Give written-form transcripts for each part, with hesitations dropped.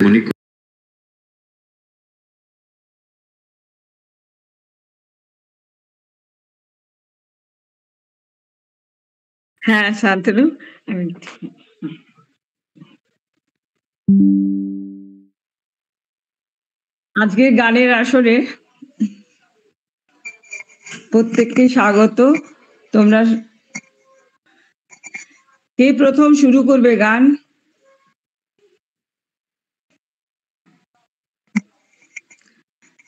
মনিকা হ্যাঁ শান্তনু, আজকে গানের আসরে প্রত্যেককে স্বাগত। তোমরা কে প্রথম শুরু করবে গান?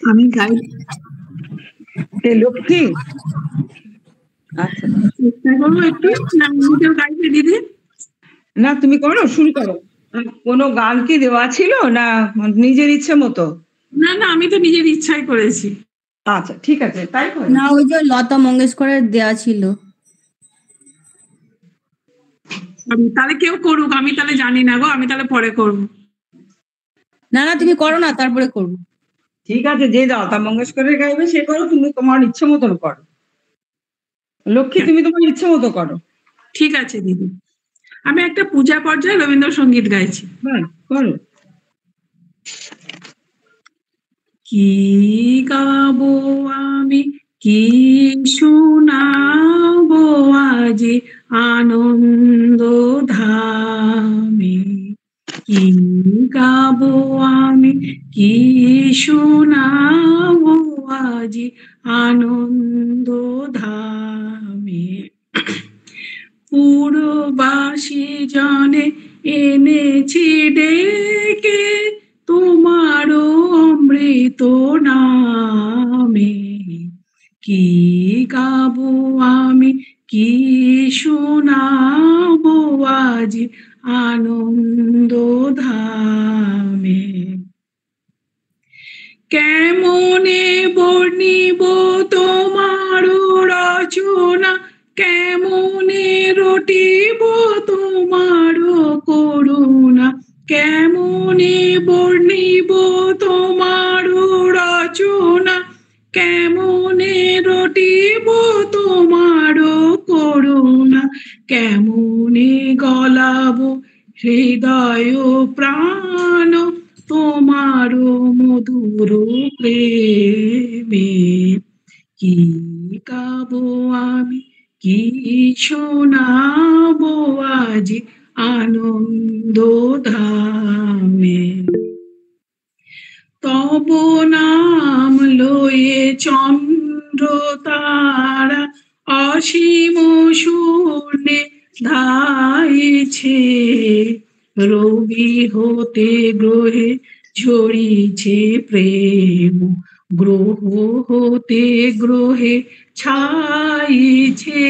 আমি গাই। কে লক্ষ্মী? আচ্ছা চেষ্টা করবো একটু। না নিজেও গাইবে দিদি? না তুমি করো, শুরু করো। কোনো গান কি দেওয়া ছিল না নিজের ইচ্ছে মতো? না না, আমি তো নিজের ইচ্ছাই করেছি। আচ্ছা ঠিক আছে, তাই করো। না ওই যে লতা মঙ্গেশকরের দেয়া ছিল। তাহলে কেউ করুক, আমি তাহলে জানি না গো, আমি তাহলে পরে করব। না না তুমি করো না, তারপরে করব। ঠিক আছে, যে লতা মঙ্গেশকরের গাইবে সে করো, তুমি তোমার ইচ্ছে মতন করো। লক্ষ্মী তুমি তোমার ইচ্ছে মতো করো। ঠিক আছে দিদি, আমি একটা পূজা পর্যায়ে রবীন্দ্রসঙ্গীত গাইছি। করো। কি গাবো আমি, কি শোনাবো আজি আনন্দ ধামে। কি গাবো আমি, কি শোনাবো আজি আনন্দ ধামে। পুরবাসী জনে এনেছি ডেকে তোমারও অমৃত নামে। কি গাবো আমি, কি শোনাবো আজ আনন্দ ধামে। কেমনে বর্ণিব তোমার রচনা, কেমনে রটিব তোমার করুণা। কেমনে বর্ণিব তোমার রচনা, কেমনে রটিব তোমার করুণা। কেমনে গলাব হৃদয় প্রাণ তোমার মধুর প্রেমে। কি গাবো আমি, কি শোনাবো আজ আনন্দ ধামে। তব নাম লয়ে চন্দ্র তারা অসীম শূন্যে ধাইছে। রবি হতে গ্রহে ঝরিছে প্রেম, গ্রহ হতে গ্রহে ছাইছে।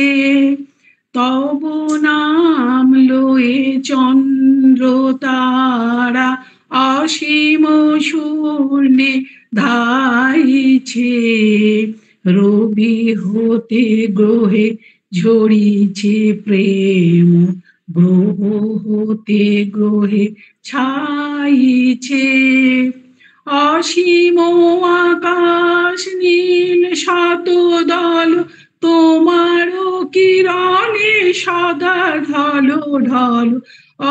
তব নাম লয়ে চন্দ্র তারা অসীম শূন্যে ধাইছে। রবি হতে গ্রহে ঝরিছে প্রেম, গ্রহ হতে গ্রহে ছাইছে। অসীম আকাশ নীল শত দল তোমার কিরণে সদা ঢলো ঢলো।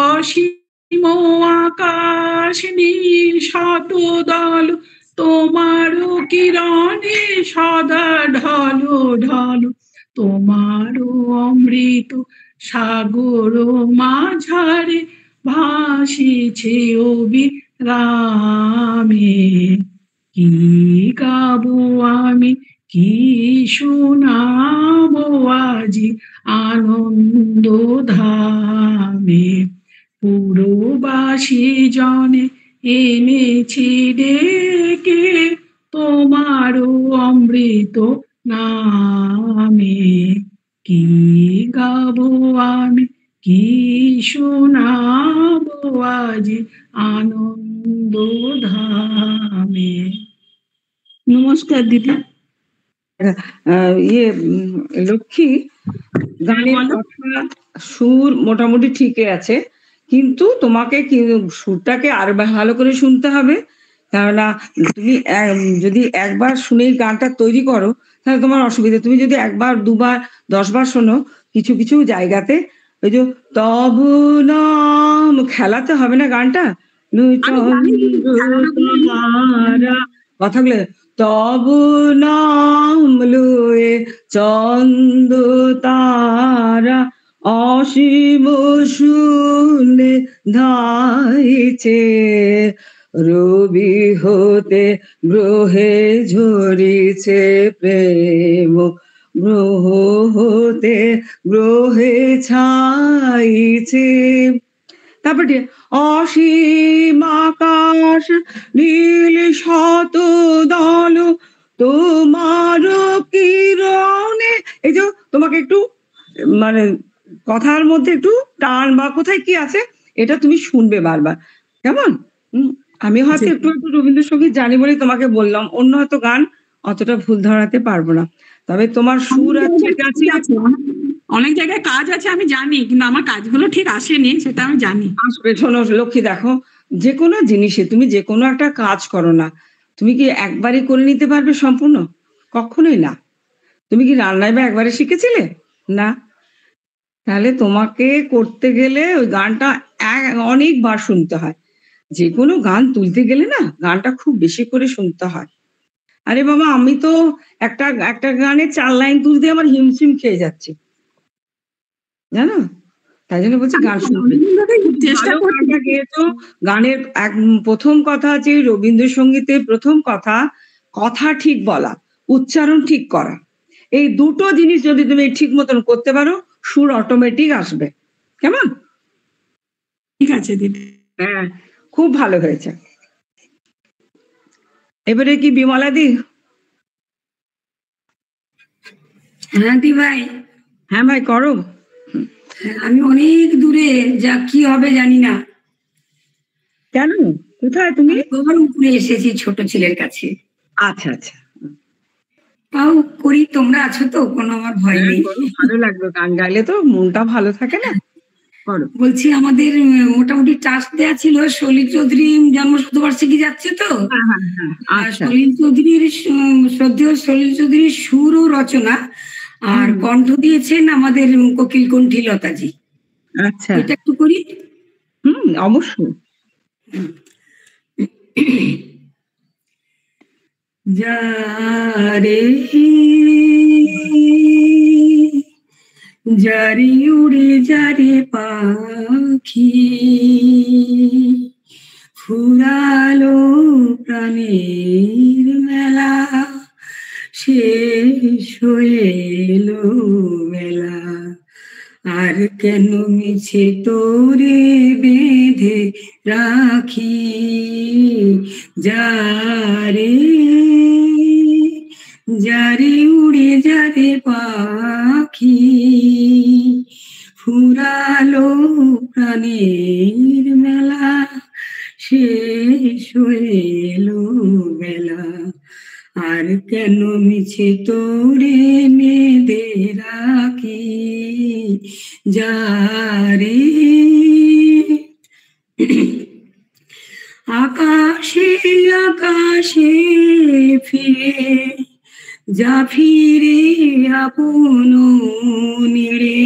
অসীম আকাশ নীল শত দল তোমার কিরণে সদা ঢলো ঢলো। তোমার অমৃত সাগর মাঝারে ভাসিছে অবিরামে। কি গাবো আমি, কি শোনাবো আজি আনন্দ ধামে। পুরবাসী জনে এনেছি ডেকে তোমারও অমৃত নামে। কি গাবো আমি, কি শোনাবো আজি আনন্দ ধামে। নমস্কার দিদি। লক্ষ্মী, গানের কথা সুর মোটামুটি ঠিকই আছে, কিন্তু তোমাকে সুরটাকে আরো ভালো করে শুনতে হবে। কেননা তুমি যদি একবার শুনেই গানটা তৈরি করো তাহলে তোমার অসুবিধা। তুমি যদি একবার দুবার 10 বার শোনো, কিছু কিছু জায়গাতে ওই যে তব নাম খেলাতে হবে না গানটা, তারা কথাগুলো তব নাম লয়ে চন্দ তারা অসীম শুনে ধাইছে রবি হতে গ্রহে ঝরিছে প্রেম গ্রহ হতে গ্রহে ছাইছে। তারপরে অসীম আকাশ নীল শত দল তোমার কিরণে, এই যে তোমাকে একটু মানে কথার মধ্যে একটু টান বা কোথায় কি আছে এটা তুমি শুনবে বারবার, কেমন? আমি হয়তো একটু একটু রবীন্দ্রসঙ্গীত জানি বলেই তোমাকে বললাম, অন্য হয়তো গান অতটা ভুল ধরাতে পারবো না, তবে তোমার সুর আছে অনেক জায়গায় কাজ আছে আমি জানি, কিন্তু আমার কাজগুলো ঠিক আসেনি, সেটা আমি জানি। আসবে। শোনো লক্ষ্মী, দেখো যে কোনো জিনিসে তুমি যে কোনো একটা কাজ করো না, তুমি কি একবারই করে নিতে পারবে সম্পূর্ণ? কখনোই না। তুমি কি রান্নায় বা একবারে শিখেছিলে? না। তাহলে তোমাকে করতে গেলে ওই গানটা অনেকবার শুনতে হয়। যে কোনো গান তুলতে গেলে না গানটা খুব বেশি করে শুনতে হয়। আরে বাবা, আমি তো একটা একটা গানে 4 লাইন তুলতে আমার হিমশিম খেয়ে যাচ্ছে, জানো? তাই জন্য বলছি গান শুনতে চেষ্টা গানটা গেয়েছো। গানের প্রথম কথা আছে রবীন্দ্রসঙ্গীতের প্রথম কথা, কথা ঠিক বলা, উচ্চারণ ঠিক করা। এই দুটো জিনিস যদি তুমি ঠিক মতন করতে পারো, সুর অটোমেটিক আসবে। কেমন? ঠিক আছে দিদি। হ্যাঁ, খুব ভালো হয়েছে। এবারে কি বিমলা দি? হ্যাঁ দি ভাই। হ্যাঁ ভাই, করো। আমি অনেক দূরে, যা কি হবে জানি না। কেন? কোথায় তুমি? বহরমপুরে এসেছি ছোট ছেলের কাছে। আচ্ছা আচ্ছা। তাও করি, তোমরা আছো তো, কোনো আমার ভয় নেই। ভালো লাগবে, গান গাইলে তো মনটা ভালো থাকে না। করো। বলছি আমাদের মোটামুটি ট্রাস্ট দেওয়া ছিল, সলিল চৌধুরী জন্ম শতবার্ষিকী যাচ্ছে তো। সলিল চৌধুরীর শ্রদ্ধেয় সলিল চৌধুরীর সুর ও রচনা আর কণ্ঠ দিয়েছেন আমাদের কোকিল কণ্ঠী লতাজি। আচ্ছা, এটা একটু করি। অবশ্যই। যারে যারে উড়ে যারে পাখি ফুরালো প্রাণের মেলা শেষ হয়ে এলো বেলা আর কেন মিছে তোরে বেঁধে রাখি যারে যারে উড়ে যারে পাখি ফুরালো প্রাণের মেলা শেষ হয়ে এলো বেলা আর কেন মিছে তোরে বেঁধে রাখি যারে আকাশে আকাশে ফিরে যা ফিরে আপন নিড়ে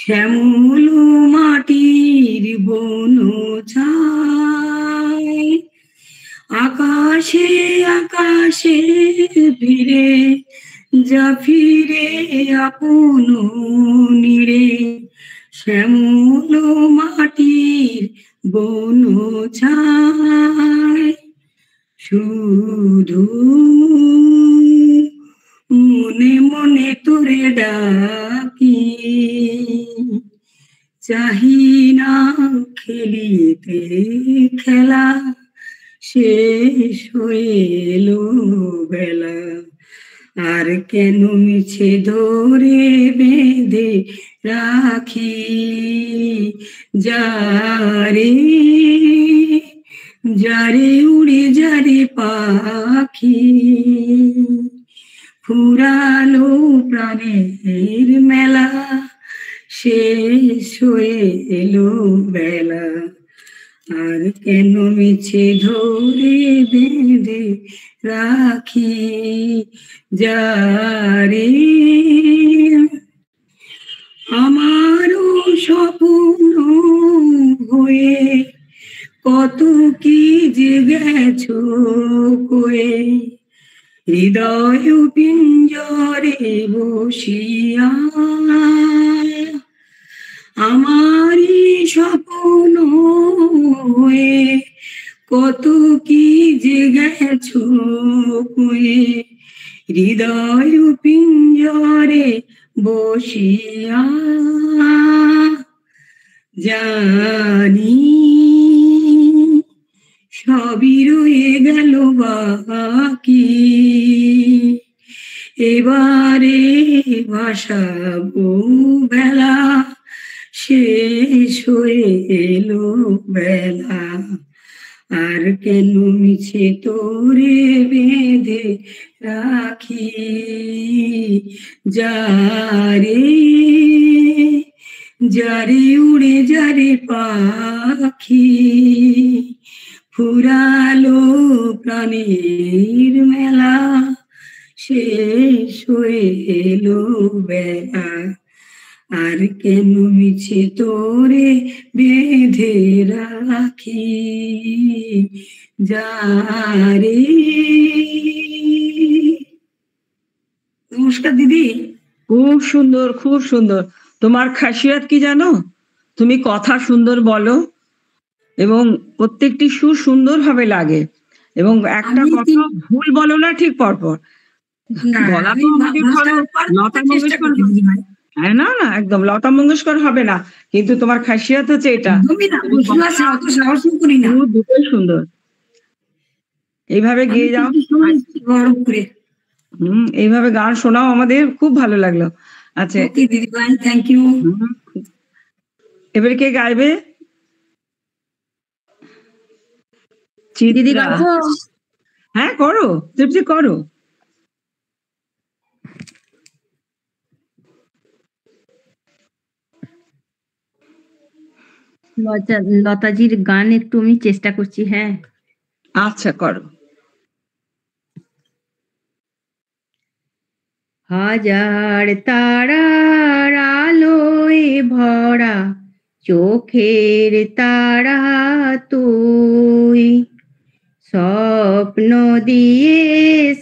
শ্যামল মাটির বন ছায় আকাশে আকাশে ফিরে যা ফিরে আপন নিড়ে শ্যামল মাটির বন ছায় শুধু মনে মনে তোরে ডাকি চাহি না খেলিতে খেলা শেষ হয়ে এলো বেলা আর কেন মিছে ধরে বেঁধে রাখি যারে যারে উড়ে যারে পাখি ফুরালো প্রাণের মেলা শেষ হয়ে এলো বেলা আর কেন মিছে ধরে বেঁধে রাখি যারে আমারও স্বপ্ন হয়ে কত কি যে গেছো কয়ে হৃদয় পিঞ্জরে বসিয়া আমারই স্বপ্ন হয়ে কত কি যে গেছো কয়ে হৃদয় পিঞ্জরে বসিয়া জানি সবই রয়ে গেল বাকি এবারে ভাসাবো বেলা শেষ হয়ে এলো বেলা আর কেন মিছে তোরে বেঁধে রাখি যারে যারে উড়ে যারে পাখি ফুরালো প্রাণীর মেলা শেষ হয়ে এলো বেলা আর কেন মিছে তোরে বেঁধে রাখি যারে। নমস্কার দিদি। খুব সুন্দর, খুব সুন্দর। তোমার খাসিয়াত কি জানো? তুমি কথা সুন্দর বলো এবং প্রত্যেকটি সুর সুন্দর ভাবে লাগে এবং একটা কথা ভুল বলো না ঠিক পরপর। গলা তো আমাকে ধরো লতা মঙ্গেশকর, হ্যাঁ না না একদম লতা মঙ্গেশকর হবে না, কিন্তু তোমার খাসিয়াত হচ্ছে এটা। দুটোই সুন্দর, এইভাবে গেয়ে যাও। এইভাবে গান শোনাও, আমাদের খুব ভালো লাগলো। আচ্ছা দিদি ভাই, থ্যাংক ইউ। এবার কে গাইবে? দিদি গাইছো? হ্যাঁ করো, তৃপ্তি করো। লতাজির গান একটু আমি চেষ্টা করছি। হ্যাঁ আচ্ছা করো। হাজার তারার আলোয় ভরা চোখের তারা তুই, স্বপ্ন দিয়ে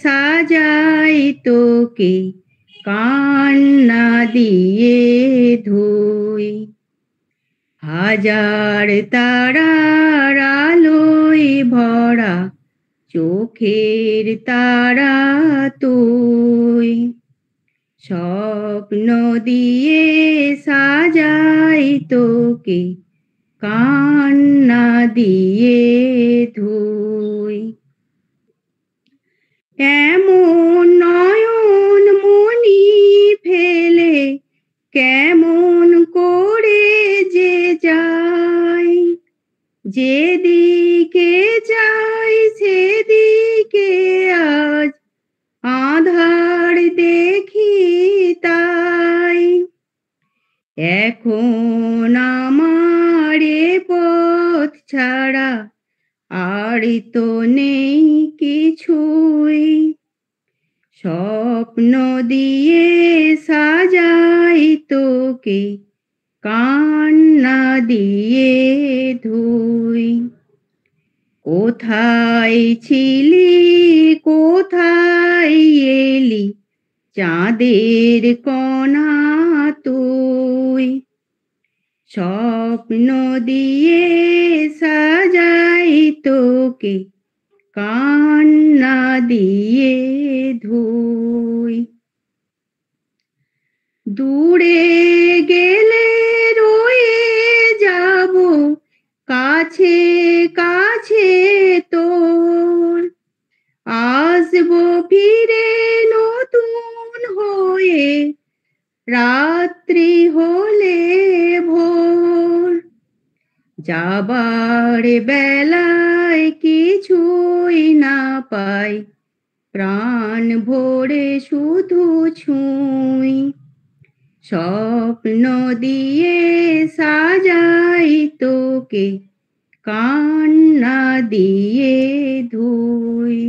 সাজাই তোকে কান্না দিয়ে ধুই। হাজার তারার আলোয় ভরা চোখের তারা তুই, স্বপ্ন দিয়ে সাজাই তোকে কান্না দিয়ে ধুই। এমন নয়ন মনি ফেলে কেমন করে যে যাই, যেদিকে যাই সেদিকে আজ আধার দেখি তাই। এখন আমার পথ ছাড়া আর তো নেই কিছুই, স্বপ্ন দিয়ে সাজাই তোকে কান্না দিয়ে ধুই। কোথায় ছিলি কোথায় এলি চাঁদের কণা তুই, স্বপ্ন দিয়ে সাজাই তোকে কান্না দিয়ে ধুই। দূরে গেলে রয়ে যাব কাছে কাছে তোর, আসবো ফিরে নতুন হয়ে রাত্রি হলে ভোর। যাবার বেলায় কিছুই না পাই, প্রাণ ভরে শুধু ছুঁই, স্বপ্ন দিয়ে সাজাই তোকে কান্না দিয়ে ধুই।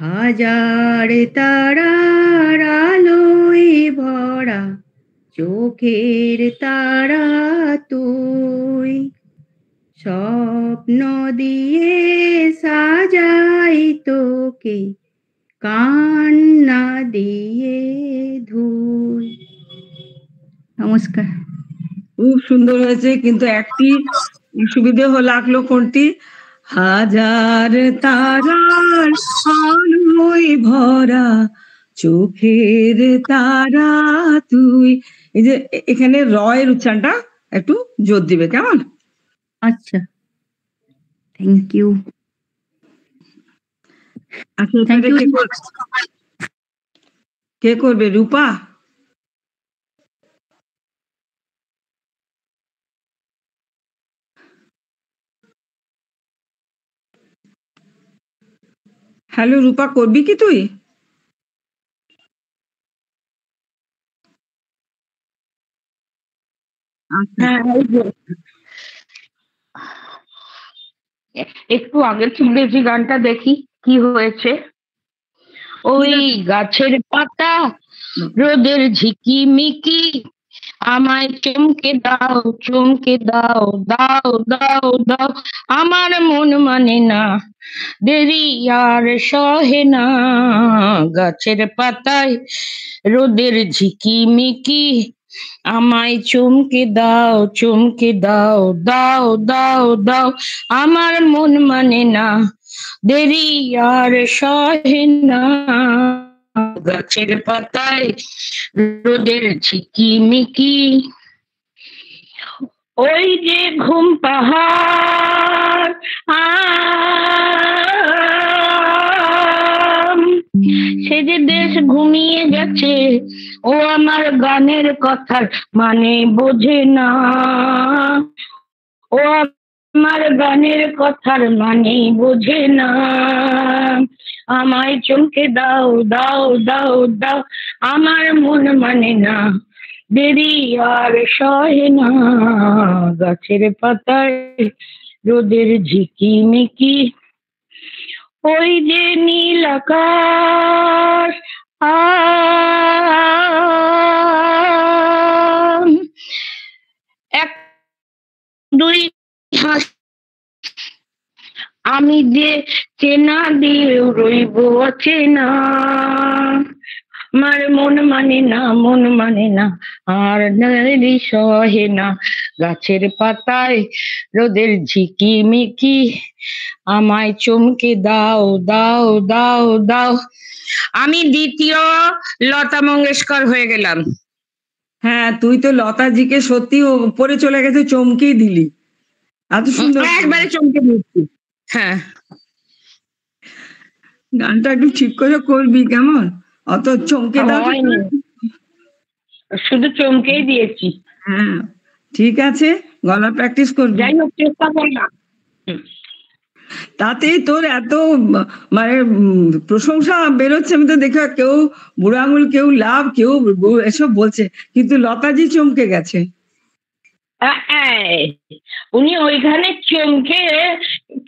হাজার তারার আলোয় ভরা চোখের তারা তুই, স্বপ্ন দিয়ে সাজাই তোকে, কান্না দিয়ে ধুই। নমস্কার। খুব সুন্দর হয়েছে, কিন্তু একটি অসুবিধে লাগলো কোনটি? হাজার তারার আলোয় ভরা চোখের তারা তুই। এই যে এখানে রয়ের উচ্চারণটা একটু জোর দিবে, কেমন? আচ্ছা, থ্যাংক ইউ। আচ্ছা, কে করবে? রূপা? হ্যালো রূপা, করবি কি তুই? হ্যাঁ, একটু আগে শুনেছি গানটা, দেখি কি হয়েছে। ওই গাছের পাতা রোদের ঝিকিমিকি, আমায় চমকে দাও চমকে দাও, দাও দাও দাও, আমার মন মানে না, দেরি আর সহে না। গাছের পাতায় রোদের ঝিকিমিকি, আমায় চমকে দাও চমকে দাও, দাও দাও দাও, আমার মন মানে না, দেরি আর সহে না। গাছের পাতায় রোদের ঝিকিমিকি, ওই যে ঘুম পাহাড় সে যে দেশ ঘুমিয়ে গেছে, ও আমার গানের কথার মানে বোঝে না, ও আমার গানের কথার মানে বোঝে না। আমায় চমকে দাও দাও দাও দাও, আমার মন মানে না, দেরি আর সহে না। গাছের পাতায় রোদের ঝিকিমিকি, ওই যে নীল আকাশ এক দুই হাস, আমি যে চেনা দিয়েও রইব অচেনা, আমার মন মানে না মন মানে না, আর দেরি সহে না। গাছের পাতায় রোদের ঝিকিমিকি, আমায় চমকে দাও দাও দাও দাও। আমি দ্বিতীয় লতা মঙ্গেশকর হয়ে গেলাম। হ্যাঁ, তুই তো লতাজিকে সত্যি উপরে চলে গেছে, চমকেই দিলি, এত সুন্দর একবারে চমকে দিচ্ছি। হ্যাঁ, গানটা একটু ঠিক করে করবি, কেমন? অত চমকে দাও। হয়নি, শুধু চমকেই দিয়েছি। হ্যাঁ, ঠিক আছে, গলা প্র্যাকটিস করবি। যাই হোক, চেষ্টা করলাম। তাতেই তোর এত মানে প্রশংসা বেরোচ্ছে, আমি তো দেখে কেউ বুড়ো আঙুল, কেউ লাভ, কেউ এসব বলছে, কিন্তু লতাজি চমকে গেছে। উনি ওইখানে চমকে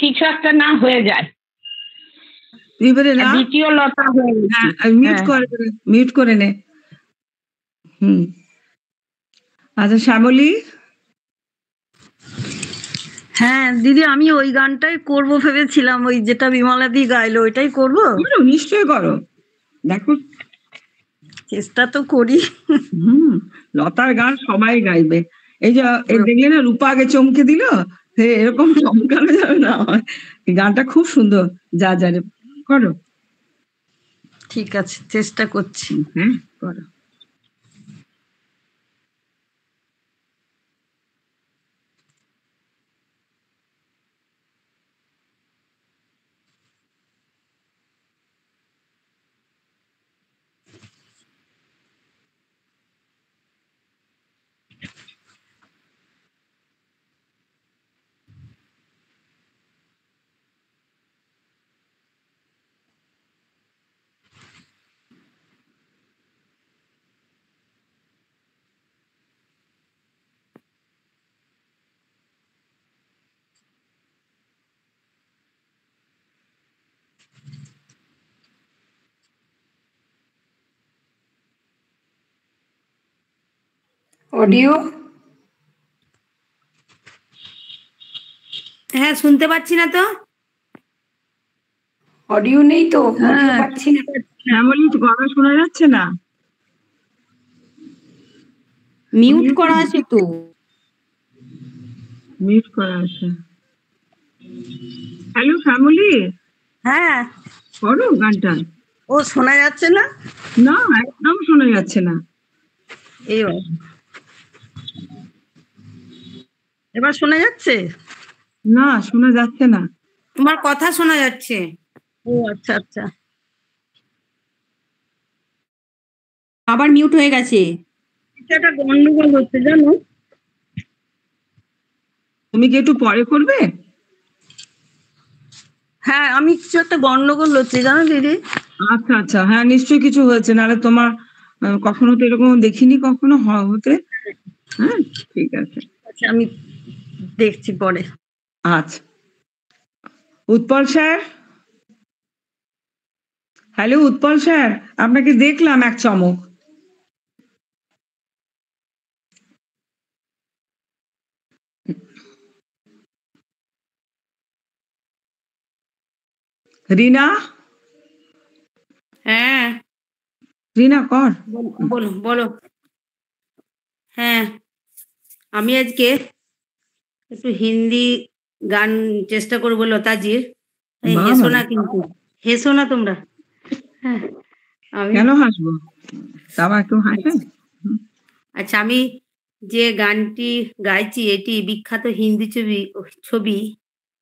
কিছু একটা না হয়ে যায়, এবারে না, দ্বিতীয় লতা হয়ে মিউট করে নে। হুম, আচ্ছা শ্যামলী। হ্যাঁ দিদি, আমি ওই গানটাই করব ভেবেছিলাম, ওই যেটা বিমলাদি গাইলো ওইটাই করব। নিশ্চয়ই করো, দেখো চেষ্টা তো করি। লতার গান সবাই গাইবে। এই যে দেখলে না, রূপা আগে চমকে দিল, এরকম চমকানো যাবে না, গানটা খুব সুন্দর, যা জানে করো। ঠিক আছে, চেষ্টা করছি। হ্যাঁ, করো। অডিও হ্যাঁ শুনতে পাচ্ছি না তো। অডিও নেই তো, অডিও পাচ্ছি না। শ্যামলী গলা শোনা যাচ্ছে না, মিউট করা আছে তো। মিউট করা আছে। হ্যালো শ্যামলী, হ্যাঁ, করো গানটা। ও শোনা যাচ্ছে না? না একদম শোনা যাচ্ছে না। এবার এবার শোনা যাচ্ছে? না শোনা যাচ্ছে না। তোমার কথা শোনা যাচ্ছে। ও আচ্ছা আচ্ছা। আবার মিউট হয়ে গেছে। এটা গন্ডগোল হচ্ছে জানো। তুমি কি একটু পরে করবে? হ্যাঁ, আমি কিছু একটা গন্ডগোল হচ্ছে জানো দিদি। আচ্ছা আচ্ছা, হ্যাঁ নিশ্চয়ই কিছু হয়েছে, নাহলে তোমার কখনো তো এরকম দেখিনি কখনো হতে। হ্যাঁ ঠিক আছে, আচ্ছা আমি দেখছি পরে। আচ্ছা। Utpal sir, hello Utpal sir, আপনাকে দেখলাম এক চমক। রিনা, হ্যাঁ রিনা কর। বলো বলো। হ্যাঁ আমি আজকে একটু হিন্দি গান চেষ্টা করবো লতাজির। হেসো না কিন্তু, হেসো না তোমরা। হ্যাঁ আমি কেন হাসবো, তাও একটু হাসে। আচ্ছা আমি যে গানটি গাইছি এটি বিখ্যাত হিন্দি ছবি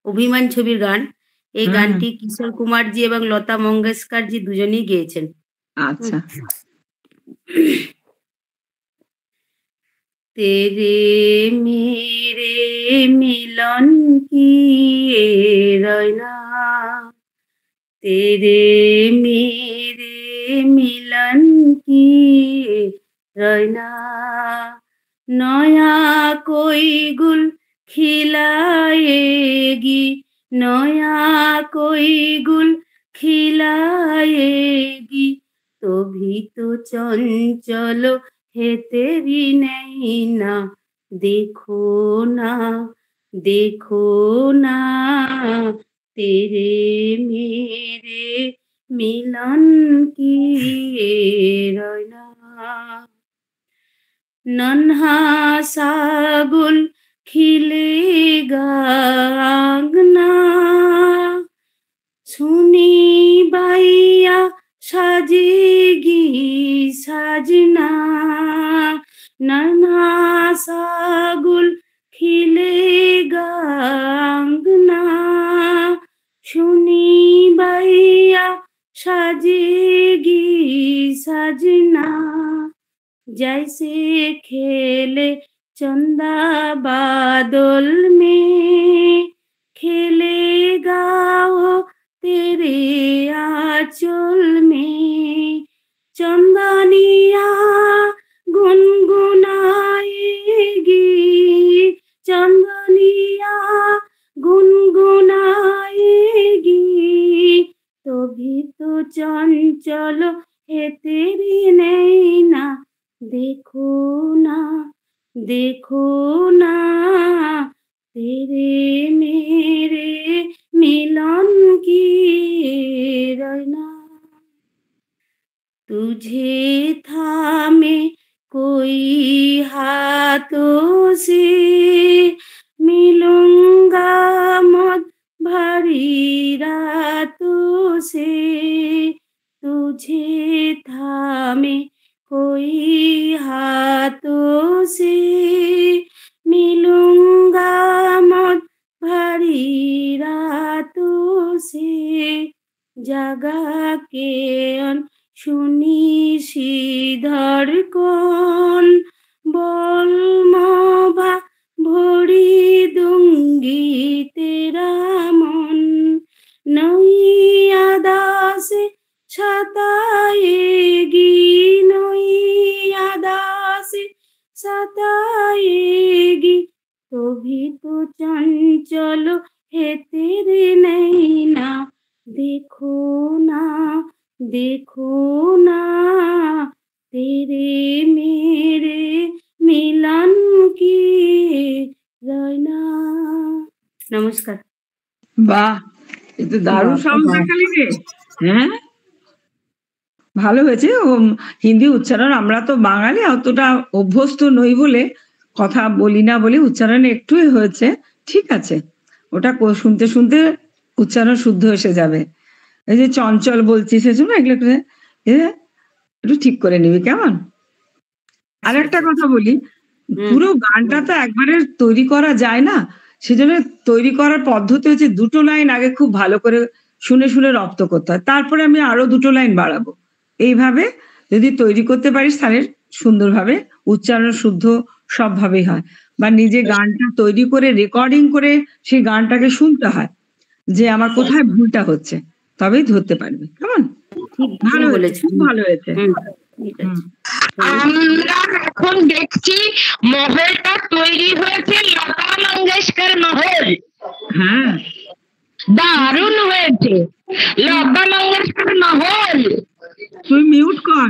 অভিমান ছবির গান। এই গানটি কিশোর কুমারজি এবং লতা মঙ্গেশকরজি দুজনেই গেয়েছেন। আচ্ছা। तेरे मेरे मिलन की ये रैना, तेरे मेरे मिलन की ये रैना, नया कोई गुल खिलाएगी, नया कोई गुल खिलाएगी, तो भी तो चंचल है तेरी नैना, देखो ना देखो ना, तेरे मेरे मिलन की ये रैना, नन्हा सा गुल खिलेगा आंगना, सुनी बाइया साजेगी साजना, नन्हा सा गुल खिलेगा आंगना, सुनी बाइया साजेगी सजना, जैसे खेले चंदा बादल में, खेलेगा वो तेरे आंचल में, चंदनिया गुनगुनाएगी, चंदनिया गुनगुनाएगी, तो भी तो चंचल है तेरी नैना, देखो ना देखो ना, तेरे मेरे मिलन की रैना, तुझे थामे कोई हाथों से, मिलूंगा मत भरी रातों से, तुझे थामे कोई हाथों से, मिलूंगा मत भरी रातों से, जगा के सुनी सी धड़कन, बोल मोबा भोरी दूंगी तेरा मन, नई अदा से सताएगी, नई अदा से सताएगी, तो भी तो चंचल है तेरे नैना, देखो ना देखो ना, तेरे मेरे मिलन की रैना। नमस्कार। বাহ, এ তো দারুণ সাউন্ড দেখালি রে। হ্যাঁ, ভালো হয়েছে। হিন্দি উচ্চারণ, আমরা তো বাঙালি অতটা অভ্যস্ত নই বলে কথা বলি না, বলে উচ্চারণ একটুই হয়েছে। ঠিক আছে, ওটা শুনতে শুনতে উচ্চারণ শুদ্ধ এসে যাবে। এই যে চঞ্চল বলছিস সেজন্য এগুলো একটু ঠিক করে নিবি, কেমন? আর একটা কথা বলি, পুরো গানটা তো একবারে তৈরি করা যায় না, সেজন্য তৈরি করার পদ্ধতি হচ্ছে দুটো লাইন আগে খুব ভালো করে শুনে শুনে রপ্ত করতে হয়, তারপরে আমি আরো দুটো লাইন বাড়াবো। এইভাবে যদি তৈরি করতে পারিস তাহলে সুন্দরভাবে উচ্চারণ শুদ্ধ সবভাবেই হয়। বা নিজে গানটা তৈরি করে রেকর্ডিং করে সেই গানটাকে শুনতে হয় যে আমার কোথায় ভুলটা হচ্ছে, তবেই ধরতে পারবে। কেমন? ভালো হয়েছে, খুব ভালো হয়েছে। আমরা এখন দেখছি মহলটা তৈরি হয়েছে, লতা মঙ্গেশকর মহল। হ্যাঁ, দারুণ হয়েছে লতা মঙ্গেশকর মহল। তুই মিউট কর,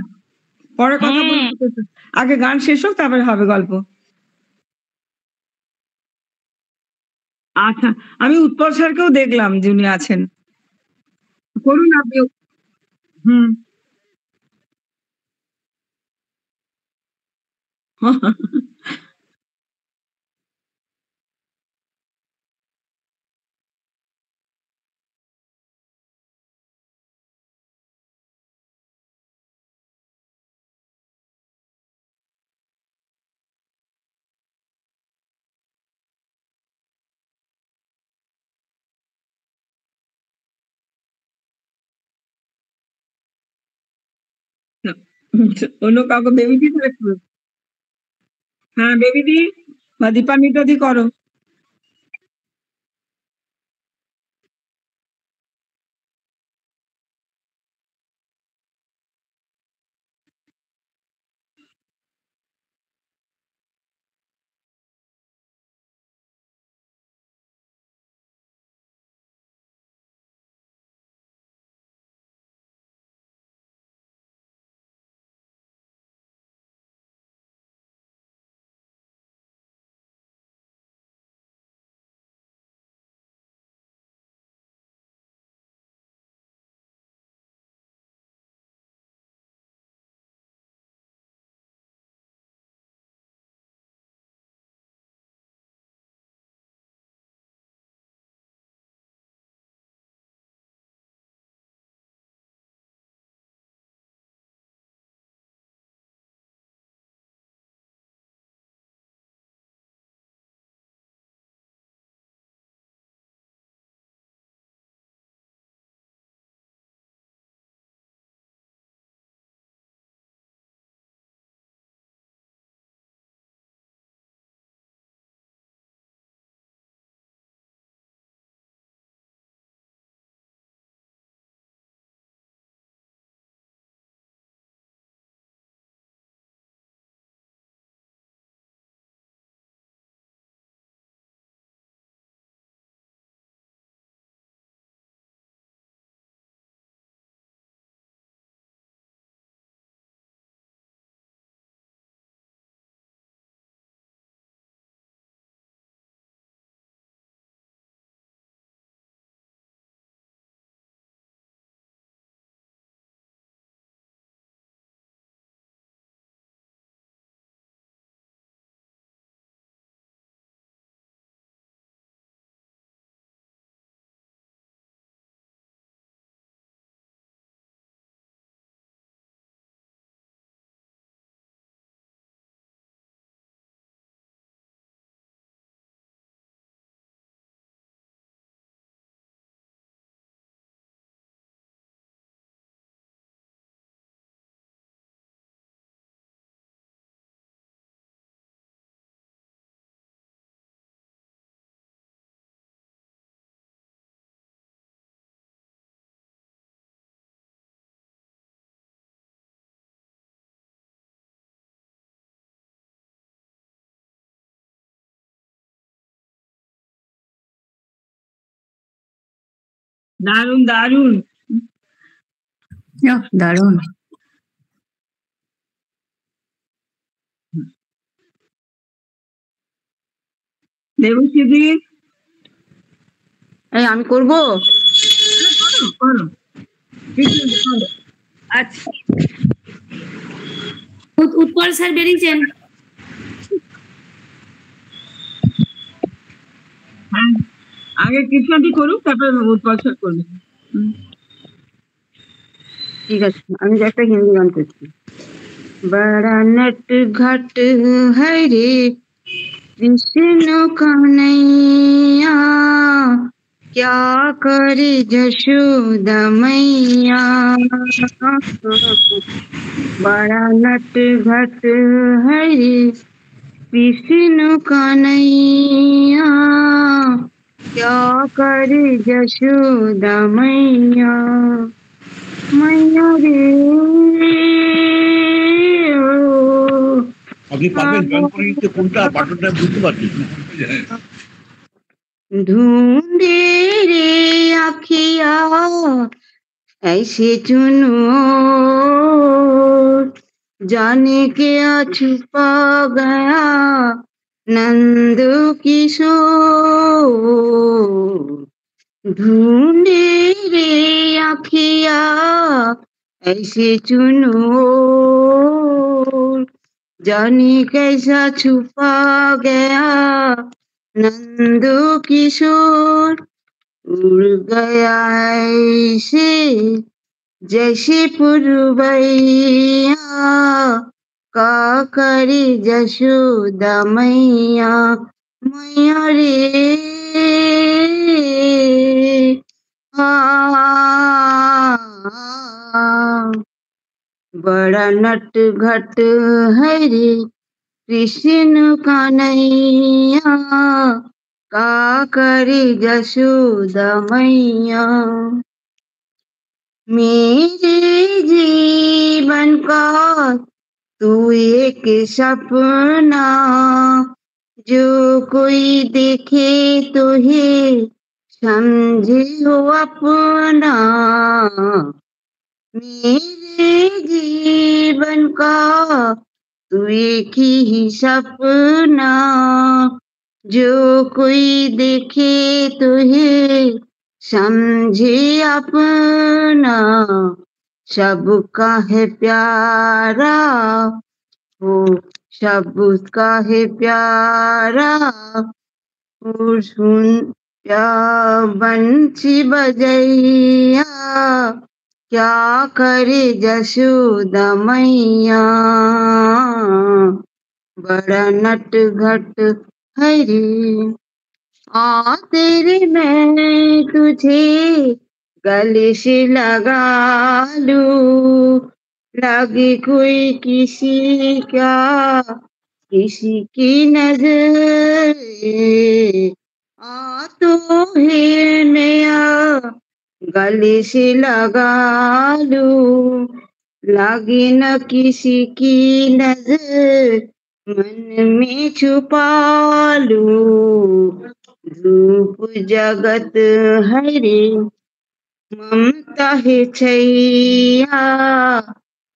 পরে কথা বলতে, আগে গান শেষ হোক তারপরে হবে গল্প। আচ্ছা, আমি উৎপল স্যারকেও দেখলাম যে উনি আছেন, করুন আপনি। হুম। অন্য কাউকে বেবি দি একটু। হ্যাঁ, বেবি দি বা দীপান্বিতা দি করো। দারুণ দারুণ, দারুণ। দেবশ্রী দি এই আমি করব। করো করো। আচ্ছা উৎপল স্যার বেরিয়েছেন। হ্যাঁ, আগে কৃষ্ণাদি করুক, তারপর উৎপল স্যার করবে। ঠিক আছে, আমি একটা হিন্দি গান করছি। बड़ा नट घट है रे विष्णु कन्हैया, क्या करे जशोदा मैया। बड़ा नट घट है रे विष्णु कन्हैया, क्या करे जशोदा मैया। मैया रे আপনি পারবেন গান করে নিতে? কোনটা বাটনটা বুঝতে পারছি না। ढूंढे रे आखिया ऐसे चुनो, जाने क्या छुपा गया नंद किशोर। ढूंढे रे आखिया ऐसे चुनो, जाने कैसा छुपा गया नंद किशोर। उड़ गया ऐसे जैसे पुरवैया, का करे जशोदा मैया। मैया रे बड़ा नट घट है रे कृष्ण कन्हैया, का करे जशोदा मैया। मेरे जीवन का तू एक सपना, जो कोई देखे तो है समझे हो अपना। मेरे जीवन का तू एक ही सपना, जो कोई देखे तो है समझे अपना। सबका है प्यारा वो, सबका है प्यारा वो। सुन क्या बंसी बजैया, क्या करे जशोदा मैया। बड़ा नट घट है रे आ तेरे मैं तुझे गले से लगा लूं, लगे कोई किसी का किसी की नजर। आ तो है नया गले से लगा लूं, लगे न किसी की नजर, मन में छुपा लूं। धूप जगत है रे ममता है छैया,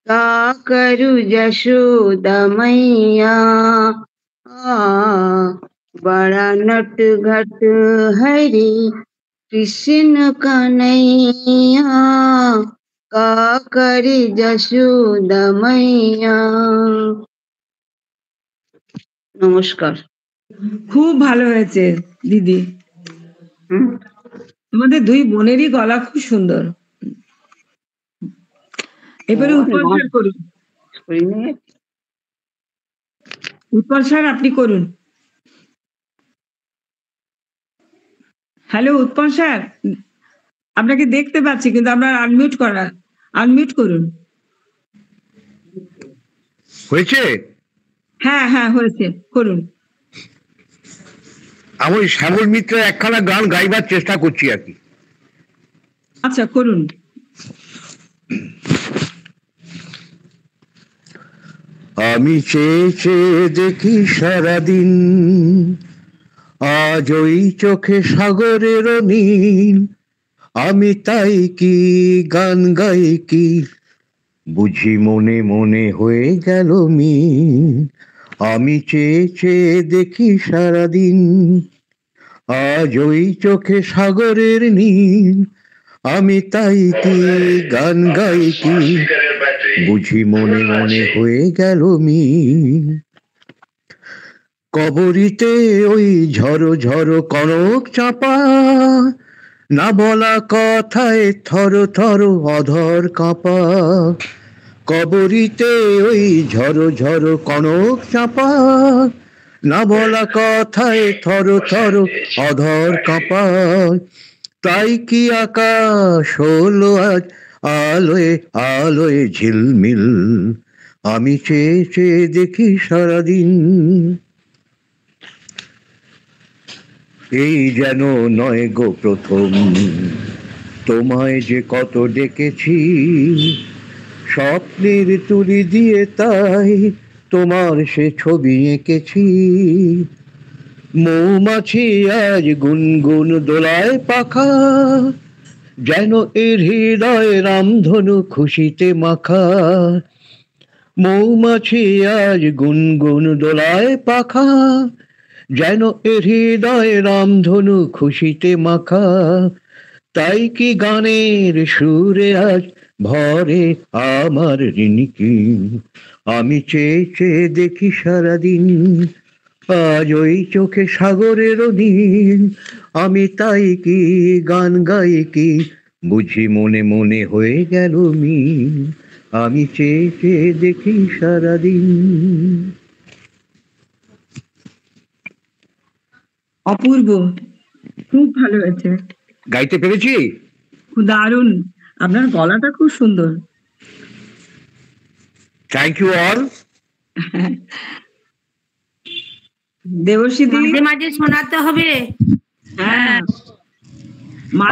का करूं जशोदा मैया। बड़ा नट घट है रे कृष्ण कन्हैया, का करे जशोदा मैया। নমস্কার। খুব ভালো হয়েছে দিদি। তোমাদের দুই বোনেরই গলা খুব সুন্দর। এবারে উৎপল স্যার করুন। উৎপল স্যার আপনি করুন। হ্যালো উৎপল স্যার, আপনাকে দেখতে পাচ্ছি কিন্তু আপনার আনমিউট করুন। হয়েছে? হ্যাঁ হ্যাঁ হয়েছে, করুন। আমি শ্যামল মিত্রের একখানা গান গাইবার চেষ্টা করছি আর কি। আচ্ছা করুন। আমি চেয়ে চেয়ে দেখি সারাদিন, আজ ওই চোখে সাগরের নীল। আমি তাই কি গান গাই কি, বুঝি মনে মনে হয়ে গেল মিল। আমি চেয়ে চেয়ে দেখি সারাদিন, আজ ওই চোখে সাগরের নীল, আমি তাই কি গান গাই কি, বুঝি মনে মনে হয়ে গেল মিল। কবরিতে ওই ঝড়ো ঝড়ো কনক চাপা, না বলা কথায় থর থর অধর কাঁপা। কবরিতে ওই ঝড়ো ঝড়ো কনক চাপা, না বলা কথায় থর থর অধর কাঁপা। তাই কি আকাশ হলো আজ আলোয় আলোয় ঝিলমিল, আমি চেয়ে চেয়ে দেখি সারাদিন। এই যেন নয় গো প্রথম, তোমায় যে কত ডেকেছি, স্বপ্নের তুলি দিয়ে তাই তোমার সে ছবি এঁকেছি। মৌমাছি আজ গুনগুন দোলায় পাখা, যেন এর হৃদয় রামধনু খুশিতে মাখা। মৌমাছি আজ গুনগুন দোলায় পাখা, যেন এর হৃদয় রামধনু খুশিতে মাখা। তাই কি গানের সুরে আজ ভরে আমার ঋণিকি, আমি চেয়ে চেয়ে দেখি সারাদিন। আজ ওই চোখে সাগরের নীল, আমি তাই কি গান গাই কি, বুঝি মনে মনে হয়ে গেল মিল, আমি চেয়ে চেয়ে দেখি সারাদিন। অপূর্ব, খুব ভালো হয়েছে, গাইতে পেরেছি? খুব দারুণ, আপনার গলাটা খুব সুন্দর। Thank you all. দেবশ্রী দি, মাঝে মাঝে শোনাতে হবে। হ্যাঁ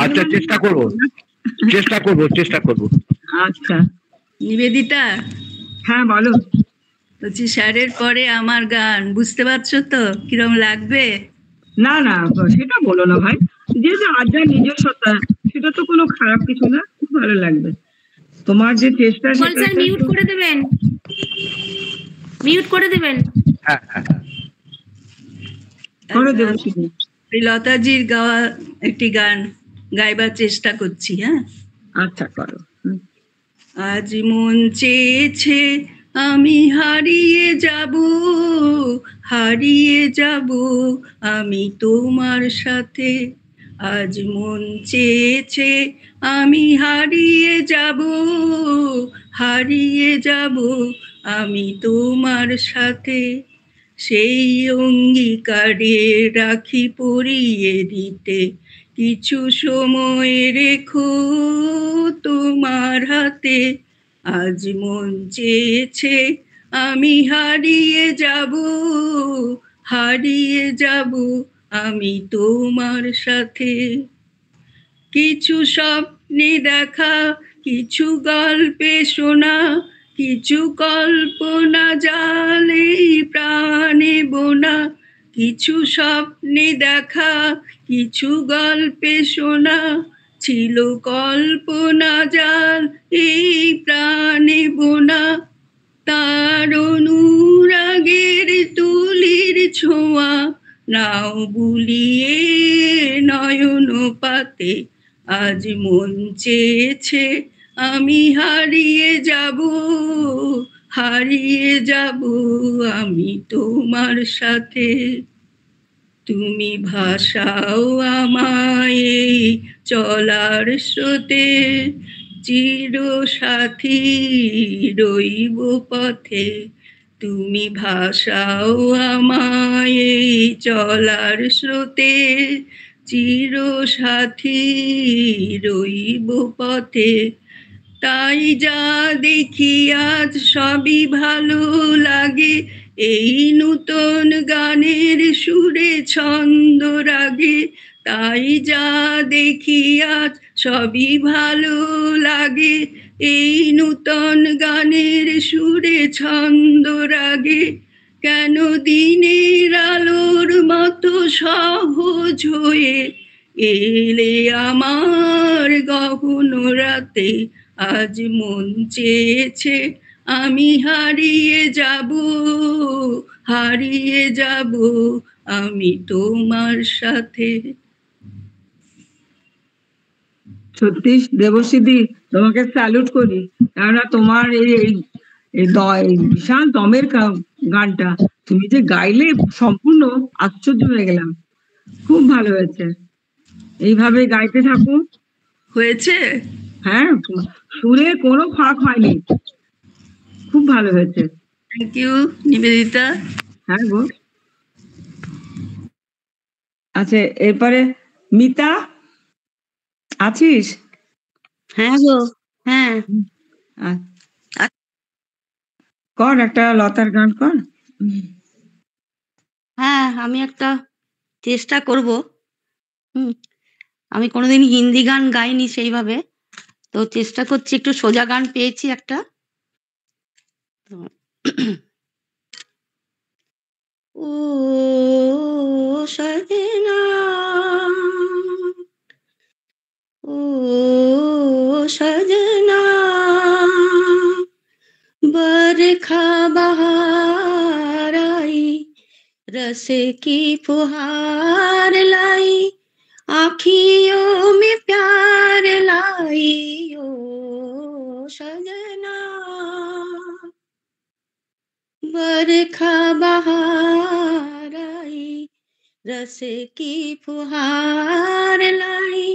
আচ্ছা, চেষ্টা করবো চেষ্টা করবো। আচ্ছা, নিবেদিতা, হ্যাঁ বলো। বলছি স্যারের পরে আমার গান, বুঝতে পারছো তো কিরম লাগবে? না না, সেটা বলো না ভাই, যে আর যা নিজস্বতা, সেটা তো কোনো খারাপ কিছু না, খুব ভালো লাগবে। তোমার যে চেষ্টা, স্যার মিউট করে দেবেন, মিউট করে দেবেন। হ্যাঁ হ্যাঁ, করো দেবশ্রী দি। লতাজির গাওয়া একটি গান গাইবার চেষ্টা করছি। হ্যাঁ, আচ্ছা করো। আজ মন চেয়েছে আমি হারিয়ে যাব, হারিয়ে যাব আমি তোমার সাথে। আজ মন চেয়েছে আমি হারিয়ে যাব, হারিয়ে যাব আমি তোমার সাথে। সেই অঙ্গীকারে রাখি পরিয়ে দিতে, কিছু সময় রেখো তোমার হাতে। আজ মন চেয়েছে আমি হারিয়ে যাব, হারিয়ে যাব আমি তোমার সাথে। কিছু স্বপ্নে দেখা, কিছু গল্পে শোনা, কিছু কল্পনা জালে প্রাণে বোনা। কিছু স্বপ্নে দেখা, কিছু গল্পে শোনা, ছিল কল্পনা জাল এই প্রাণে বোনা। তার অনুরাগের তুলির ছোঁয়া নাও বুলিয়ে নয়ন পাতে। আজ মন চেয়েছে আমি হারিয়ে যাব, হারিয়ে যাব আমি তোমার সাথে। তুমি ভাসাও আমায় এই চলার স্রোতে, চির সাথী রইব পথে। তুমি ভাসাও আমায় এই চলার স্রোতে, চির সাথী রইব পথে। তাই যা দেখি আজ সবই ভালো লাগে, এই নূতন গানের সুরে ছন্দ রাগে। তাই যা দেখি আজ সবই ভালো লাগে, এই নূতন গানের সুরে ছন্দ রাগে। কেন দিনের আলোর মতো সহজ হয়ে এলে আমার গহন রাতে। আজ মন চেয়েছে আমি হারিয়ে যাব, হারিয়ে যাব আমি তোমার সাথে। সত্যি দেবশ্রীদি, তোমাকে স্যালুট করি, কেননা তোমার এই বিশাল দমের গানটা তুমি যে গাইলে সম্পূর্ণ আশ্চর্য হয়ে গেলাম। খুব ভালো হয়েছে, এইভাবে গাইতে থাকো। হয়েছে? হ্যাঁ, সুরে কোনো ফাঁক হয়নি, খুব ভালো হয়েছে। Thank you Nibedita. হ্যাঁ গো। আচ্ছা, এরপরে মিতা আছিস? হ্যাঁ গো, হ্যাঁ। কর একটা লতার গান কর। হ্যাঁ, আমি একটা চেষ্টা করব। আমি কোনোদিন হিন্দি গান গাইনি সেইভাবে, তো চেষ্টা করছি, একটু সোজা গান পেয়েছি একটা। ও সজনা, ও সজনা, बरखा बहार आई, रस की फुहार लाई, आँखियों में प्यार लाई, ओ सजना। बरखा बहार आई, रस की फुहार लाई,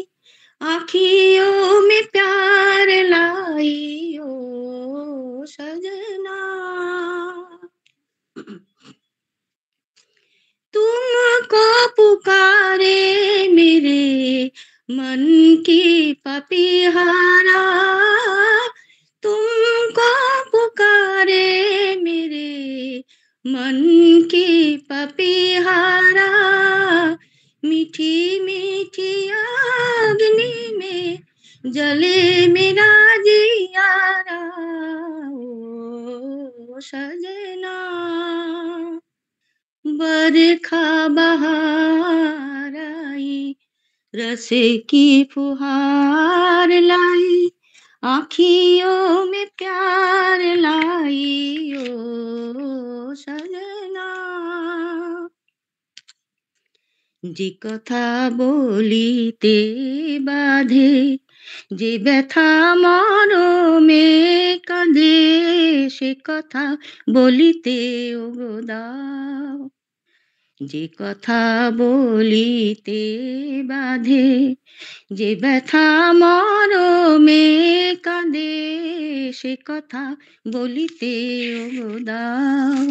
आँखियों में प्यार लाई, ओ सजना। तुमको पुकारे मेरे मन की पपीहारा, तुमको पुकारे मेरे मन की पपीहारा, मीठी मीठी अग्नि में जले मेरा जियारा, ओ सजना। बरखा बहार आई, रस की फुहार लाई, आँखियों में प्यार लाई, ओ सजना। যে কথা বলিতে বাধে, যে ব্যথা মরমে কাঁদে, সে কথা বলিতে ওগো দাও। যে কথা বলিতে বাধে, যে ব্যথা মরমে কাঁদে, সে কথা বলিতে ওগো দাও।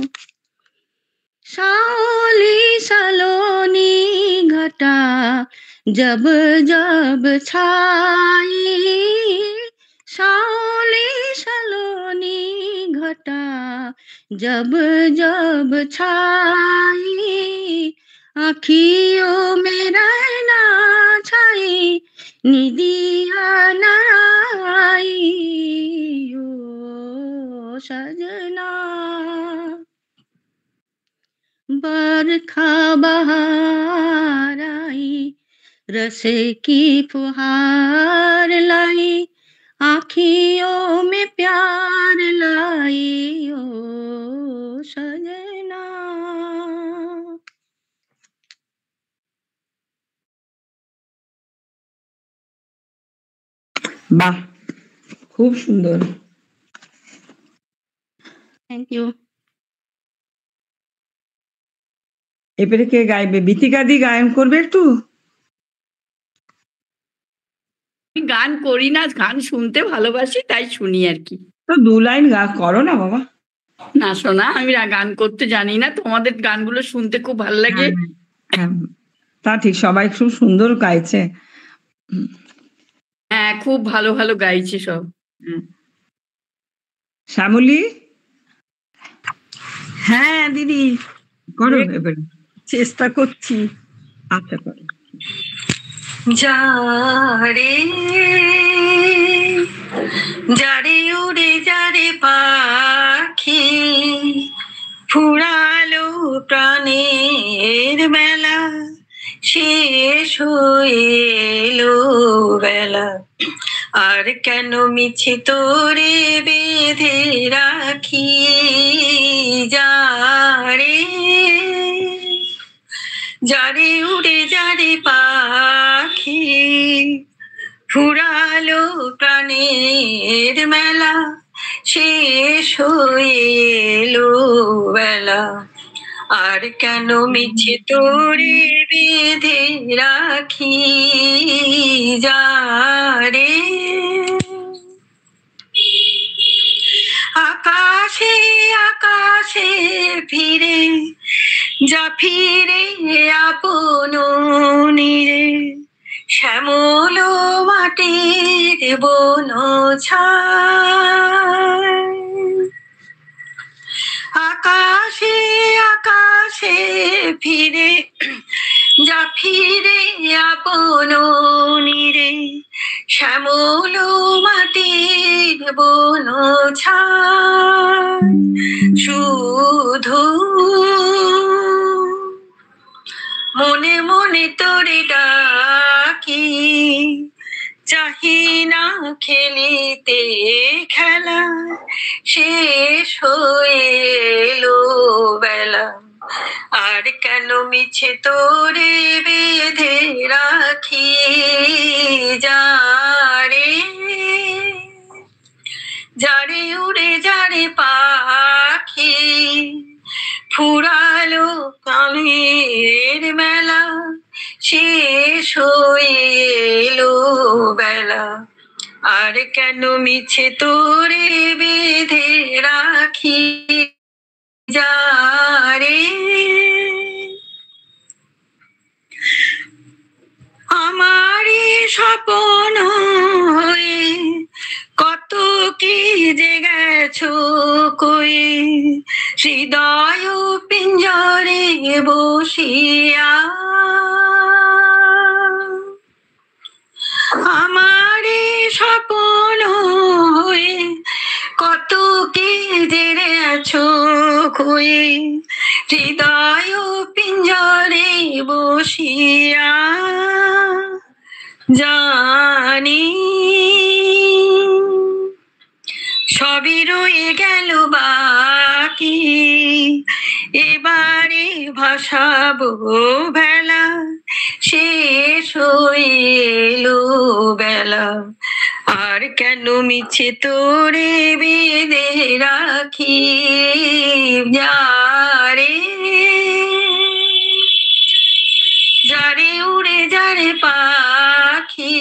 सावली सलोनी घटा जब जब छाई, सावली सलोनी घटा जब जब छाई, आँखियों में रहना छाई, निदिया न आई, ओ सजना। बरखा बहार आई, रस की फुहार लाई, आँखियों में प्यार लाई, ओ सजना। বাহ, খুব সুন্দর। Thank you. এবারে কে গাইবে? বিথিকা দি গায়ন করবে একটু? আমি গান করি না, গান শুনতে ভালোবাসি, তাই শুনি আর কি। তো দু লাইন করো না বাবা। না শোনা, আমি গান করতে জানি না, তোমাদের গানগুলো শুনতে খুব ভালো লাগে। তা ঠিক, সবাই খুব সুন্দর গাইছে। হ্যাঁ, খুব ভালো ভালো গাইছে সব। শ্যামলী? হ্যাঁ দিদি, করো এবারে, চেষ্টা করছি। আচ্ছা করো। যারে যারে উড়ে যারে পাখি, ফুরালো প্রাণের বেলা, শেষ হয়ে এলো বেলা, আর কেন মিছে তোরে বেঁধে রাখি। যারে যারে উড়ে যারে পাখি ফুরালো প্রাণের মেলা শেষ হয়ে এলো বেলা আর কেন মিছে তোরে বেঁধে রাখি যারে আকাশে আকাশে ফিরে যা ফিরে আপন নীরে শ্যামল মাটির বন ছায় আকাশে আকাশে ফিরে যা ফিরে আপন নীরে শ্যামল মাটির বন ছায় শুধু মনে মনে তোরে ডাকি চাহি না খেলিতে খেলা শেষ হয়ে এলো বেলা আর কেন মিছে তোরে বেঁধে রাখি যারে যারে উড়ে যারে পাখি ফুরালো কালের মেলা শেষ হয়ে এলো বেলা আর কেন মিছে তোরে বেঁধে রাখি যারে আমারই স্বপ্ন হয়ে কত কি যে গেছো কয়ে হৃদয় পিঞ্জরে বসিয়া আমারই স্বপ্ন হয়ে কত কি যে গেছো কয়ে হৃদয় পিঞ্জরে বসিয়া জানি সবই রয়ে গেল বাকি এবারে ভাসাবো বেলা শেষ হয়ে এলো বেলা আর কেন মিছে তোরে বেঁধে রাখি যারে যারে উড়ে যারে পাখি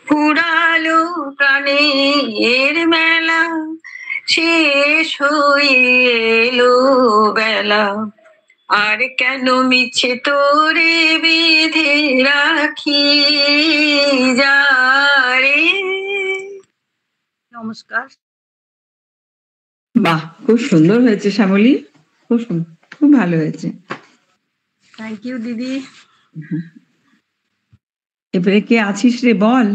ফুরালো প্রাণের মেলা শেষ হয়ে এলো বেলা আর কেন মিছে তোরে বেঁধে রাখি যারে নমস্কার। বাহ, খুব সুন্দর হয়েছে শ্যামলী, খুব সুন্দর, খুব ভালো হয়েছে। থ্যাংক ইউ দিদি। এবারে কে আছিস রে বল।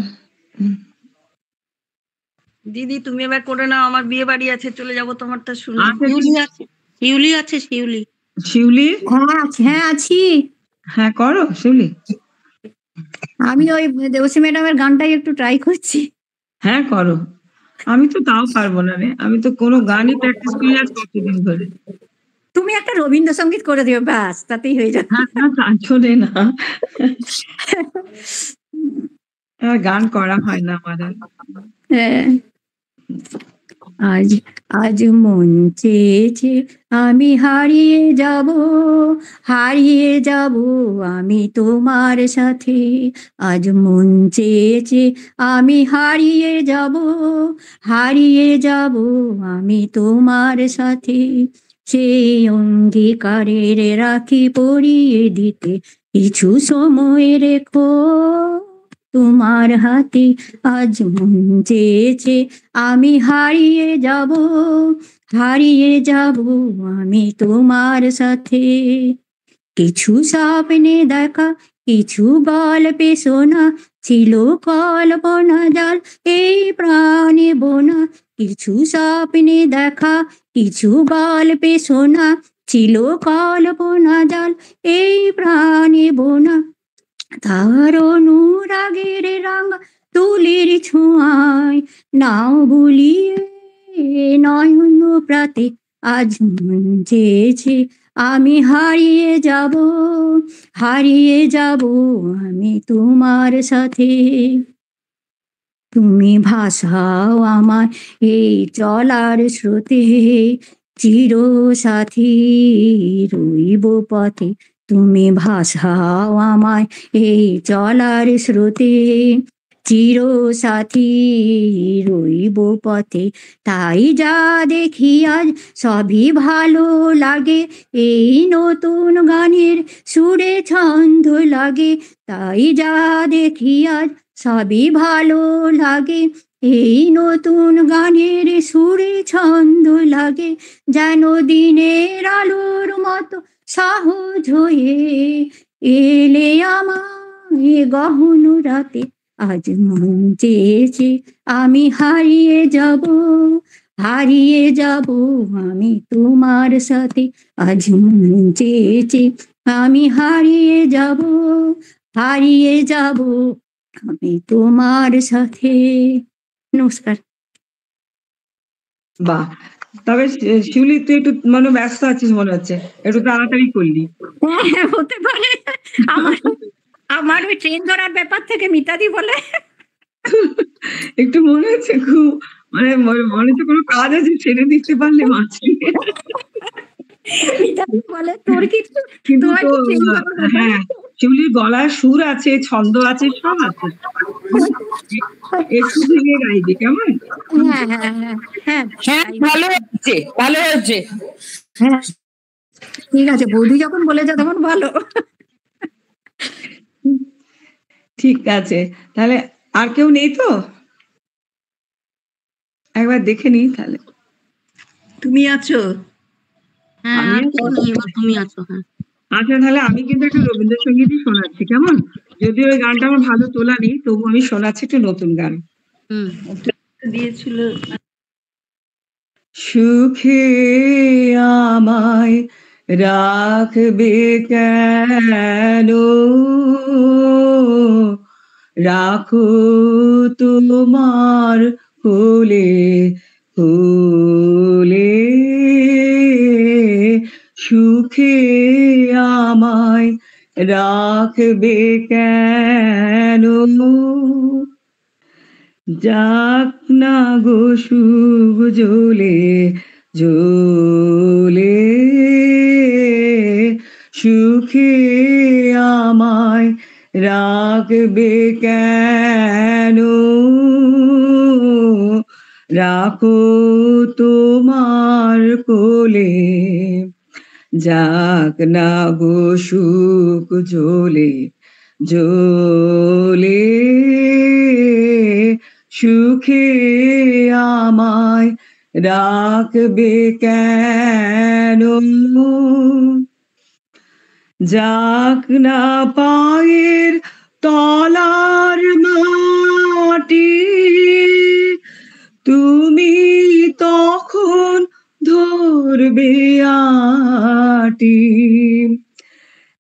দিদি তুমি এবার করে নাও, আমার বিয়ে বাড়ি আছে, চলে যাবো তোমারটা শুনে। শিউলি আছে, শিউলি আছে, শিউলি। শিউলি? হ্যাঁ আছি। হ্যাঁ করো শিউলি। আমি ওই দেবশ্রী ম্যাডামের গানটাই একটু ট্রাই করছি। হ্যাঁ করো। আমি তো তাও পারবো না রে, আমি তো কোনো গানই প্র্যাকটিস করি না কতদিন ধরে। তুমি একটা রবীন্দ্রসঙ্গীত করে দিও, ব্যাস তাতেই হয়ে যাবে। তার জন্য না, গান করা হয় না আমার। হ্যাঁ, আজ আজ মন চেয়েছে আমি হারিয়ে যাব, হারিয়ে যাব আমি তোমার সাথে। আজ মন চেয়েছে আমি হারিয়ে যাব, হারিয়ে যাব আমি তোমার সাথে। সেই অঙ্গীকারের রাখি পরিয়ে দিতে কিছু সময় রেখো তোমার হাতে। আজ মন চেয়েছে আমি হারিয়ে যাব, হারিয়ে যাব আমি তোমার সাথে। কিছু স্বপ্নে দেখা, কিছু গল্পে শোনা, ছিল কল্পনা জাল এই প্রাণে বোনা। কিছু স্বপ্নে দেখা, কিছু গল্পে শোনা, ছিল কল্পনা জাল এই প্রাণে বোনা। তার অনুরাগের রাঙা তুলির ছোঁয়ায় নাও বুলিয়ে নয়ন প্রাতে। আজ মন চেয়েছে আমি হারিয়ে যাব, হারিয়ে যাব আমি তোমার সাথে। তুমি ভাসাও আমার এই চলার স্রোতে, চির সাথী রইব পথে। তুমি ভাসাও আমায় এই চলার স্রোতে, চির সাথী রইব পথে। তাই যা দেখি আজ সবই ভালো লাগে, এই নতুন গানের সুরে ছন্দ লাগে। তাই যা দেখি আজ সবই ভালো লাগে, এই নতুন গানের সুরে ছন্দ লাগে। যেন দিনের আলোর মতো সহজ হয়ে এলে আমার গহন রাতে। আজ মন চেয়েছে আমি হারিয়ে যাব, হারিয়ে যাব আমি তোমার সাথে। আজ মন চেয়েছে আমি হারিয়ে যাব, হারিয়ে যাব আমি তোমার সাথে। নমস্কার। বাহ, তবে শিউলি তুই একটু মানে ব্যস্ত আছিস মনে হচ্ছে, একটু তাড়াতাড়ি করলি। হ্যাঁ, হতে পারে। আমার ওই ট্রেন ধরার ব্যাপার থেকে মিতাদি বলে একটু মনে হচ্ছে খুব মানে মনে হচ্ছে কোনো কাজ আছে ছেড়ে দিতে পারলে মাঝে। মিতাদি বলে তোর কিছু, কিন্তু হ্যাঁ, শিউলির গলার সুর আছে, ছন্দ আছে, সব আছে, একটু ভেঙে গাইবি কেমন? হ্যাঁ হ্যাঁ হ্যাঁ হ্যাঁ হ্যাঁ, ভালো হচ্ছে, ভালো হচ্ছে। হ্যাঁ ঠিক আছে, বৌদি যখন বলেছে তখন ভালো। ঠিক আছে, তাহলে আর কেউ নেই তো? একবার দেখে নিই তাহলে। তুমি আছো? হ্যাঁ, তুমি আছো। হ্যাঁ, আচ্ছা, তাহলে আমি কিন্তু একটা রবীন্দ্রসঙ্গীতই শোনাচ্ছি, কেমন? যদিও ওই গানটা আমার ভালো তোলা নেই, তবু আমি শোনাচ্ছি একটু নতুন গান। দিয়েছিল সুখে আমায় রাখবে কেন, রাখো তোমার কোলে কোলে, সুখে আমায় রাখবে কেন, যাক না গো শুভ জ্বলে জ্বলে, সুখে আমায় রাখবে কেন, রাখো তোমার কোলে, যাক না গো সুখ জ্বলে জ্বলে, সুখে আমায় রাখবে কেন, যাক না পায়ের তলার মাটি, তুমি তখন ধরবে আটি,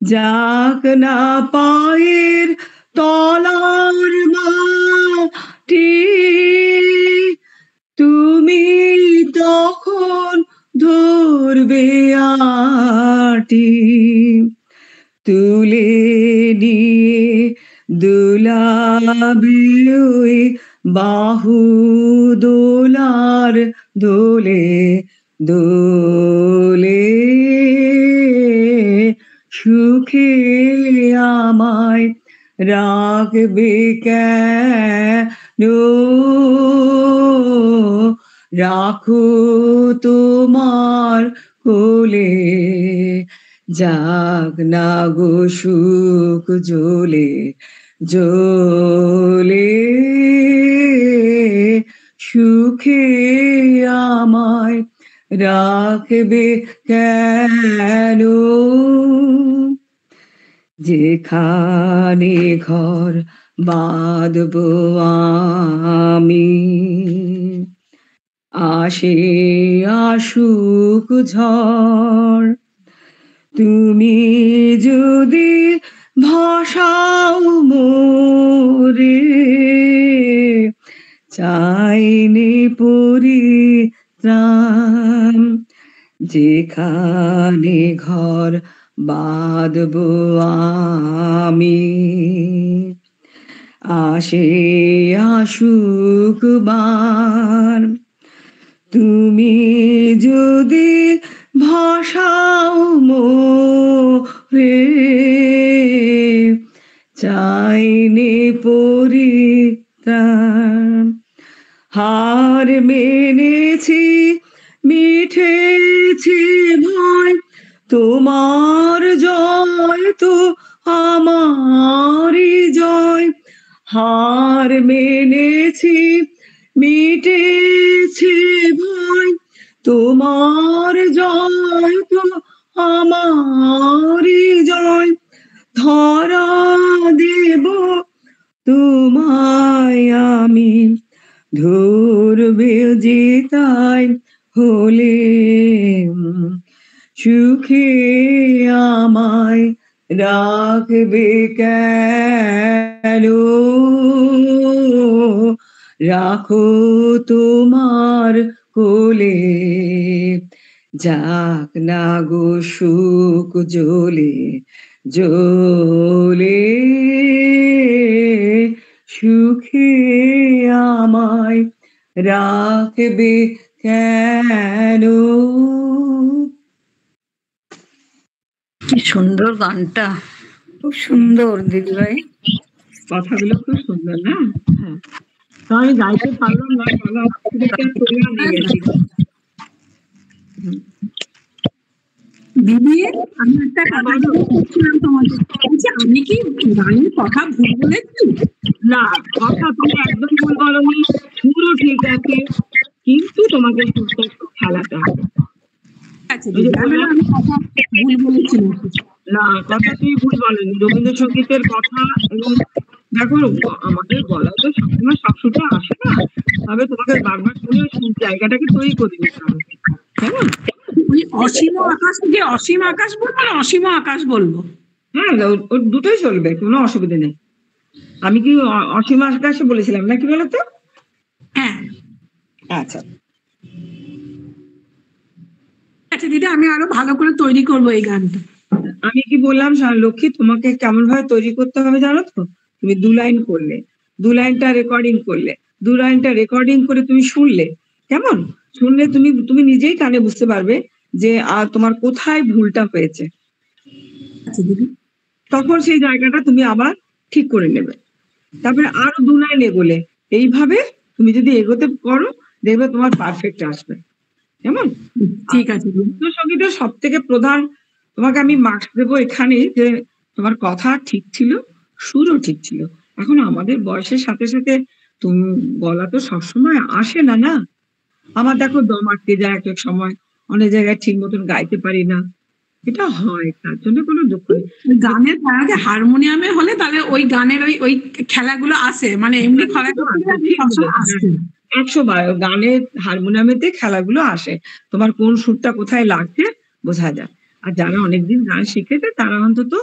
যাক না পায়ের তলার মাটি, তুমি তখন ধরবে আটি, তুলে নিয়ে দুলাবে ওই বাহু দোলার দোলে দোলে, সুখে আমায় রাখবে কেন, রাখো তোমার কোলে, যাক না গো সুখ জ্বলে জ্বলে, সুখে আমায় রাখবে কেন, যেখানে ঘর বাঁধব আমি, আসে আসুক ঝড়, তুমি যদি ভাসাও মোরে, চাইনি পরিত্রাণ, যেখানে ঘর বাঁধবো আমি, আসে আসুক বার, তুমি যদি ভাষাও মোরে, চাইনে পরিত্রাণ। হার মেনেছি, মিঠেছি ভয়, তোমার জয় তো আমারই জয়। হার মেনেছি, মিটেছে ভয়, তোমার জয় তো আমারই জয়। ধরা দেব তোমায় আমি, ধরবে যে তাই হলে, সুখে আমায় রাখবে কেন, রাখো তোমার কোলে। যাক না গো সুখ জ্বলে জ্বলে, সুখে আমায় রাখবে কেন। কি সুন্দর গানটা, খুব সুন্দর দিদিভাই, কথাগুলো খুব সুন্দর না? হ্যাঁ, তো আমি গাইতে পারলাম না, গলা চলে নিয়ে গেছি। দিদি আমি একটা কথা বলছিলাম তোমাকে, আমি কি গানের কথা ভুল বলেছি? না, কথা তুমি একদম ভুল বলনি, সুরও ঠিক আছে, কিন্তু তোমাকে সুরটা একটু খেলাতে হবে। আচ্ছা দিদি, আমি কথা ভুল বলেছি নাকি? না, কথা তুমি ভুল বলেনি। রবীন্দ্রসঙ্গীতের কথা, এবং দেখো আমাদের গলা তো সবসময় সব সুরটা আসে না, তবে তোমাকে বারবার শুনে সুর জায়গাটাকে তৈরি করে নিতে হবে, কেমন? ওই অসীম আকাশ থেকে অসীম আকাশ বলবো না অসীম আকাশ বলবো? হ্যাঁ, ওর দুটোই চলবে, কোনো অসুবিধা নেই। আমি কি অসীম আকাশে বলেছিলাম নাকি বলতো? হ্যাঁ। আচ্ছা আচ্ছা দিদি, আমি আরো ভালো করে তৈরি করবো এই গানটা। আমি কি বললাম লক্ষ্মী, তোমাকে কেমন ভাবে তৈরি করতে হবে জানো তো? তুমি 2 লাইন করলে, 2 লাইনটা রেকর্ডিং করলে, 2 লাইনটা রেকর্ডিং করে তুমি শুনলে, কেমন শুনলে তুমি নিজেই কানে বুঝতে পারবে যে তোমার কোথায় ভুলটা হয়েছে। আচ্ছা দিদি, তখন সেই জায়গাটা তুমি আবার ঠিক করে নেবে। তারপরে আরো 2 লাইন এগোলে, এইভাবে তুমি যদি এগোতে করো দেখবে তোমার পারফেক্ট আসবে, কেমন? ঠিক আছে। রবীন্দ্রসঙ্গীতের সব থেকে প্রধান, তোমাকে আমি মার্কস দেবো এখানে, যে তোমার কথা ঠিক ছিল, সুরও ঠিক ছিল। এখন আমাদের বয়সের সাথে সাথে তুমি গলা তো সবসময় আসে না, না? আমার দেখো দম আটকে যায় এক এক সময়, অনেক জায়গায় ঠিক মতন গাইতে পারি না, এটা হয়, তার জন্য কোনো দুঃখ নেই। গানের আগে হারমোনিয়ামে হলে তাহলে ওই গানের ওই খেলাগুলো আসে, মানে এমনি খেলাগুলো আসে। 100 বার গানের হারমোনিয়ামেতে খেলাগুলো আসে, তোমার কোন সুরটা কোথায় লাগছে বোঝা যায়। আর যারা অনেকদিন গান শিখেছে তারা অন্তত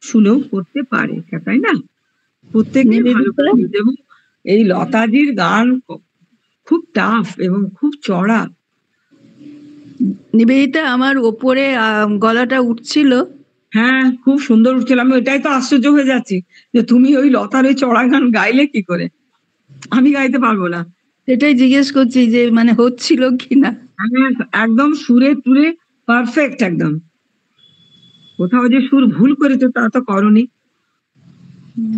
শুনেও করতে পারে, তাই না? প্রত্যেকে ভালো করে। এবং এই লতাজির গান খুব টাফ এবং খুব চড়া। নিবেদিতা, আমার ওপরে গলাটা উঠছিল। হ্যাঁ, খুব সুন্দর উঠছিল। আমি এটাই তো আশ্চর্য হয়ে যাচ্ছি যে তুমি ওই লতার ওই চড়া গান গাইলে কি করে, আমি গাইতে পারবো না। এটাই জিজ্ঞেস করছি যে মানে হচ্ছিল কিনা। একদম সুরে টুরে পারফেক্ট, একদম। কোথাও যে সুর ভুল করেছো তা তো করনি।